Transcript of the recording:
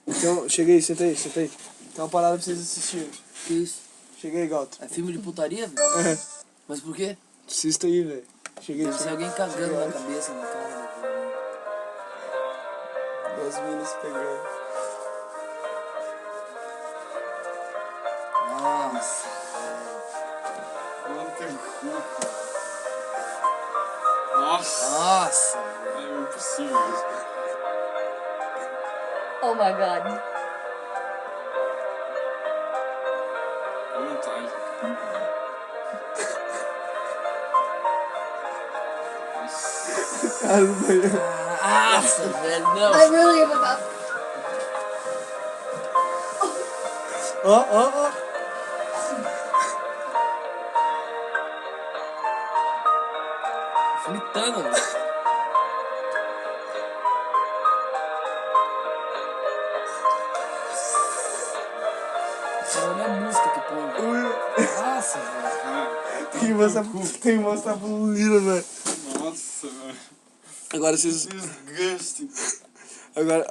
Então, chega aí, senta aí, senta aí. Tem uma parada pra vocês assistirem. Que isso? Chega aí, Galto. É filme de putaria, velho? É. Mas por quê? Assista aí, velho. Cheguei, Deve ser cheguei. alguém cagando na cabeça, na cara. Duas minas pegando. Nossa. Nossa, Nossa. é impossível isso. Oh my god. É montagem. Nossa. Cara do banheiro. Nossa, velho, não. I really am about. Ó, ó, ó. Fritando, velho. Olha a música que põe. Nossa, velho. Tem que mostrar pro Lira, velho. Nossa, velho. Agora vocês. Disgusting. Agora.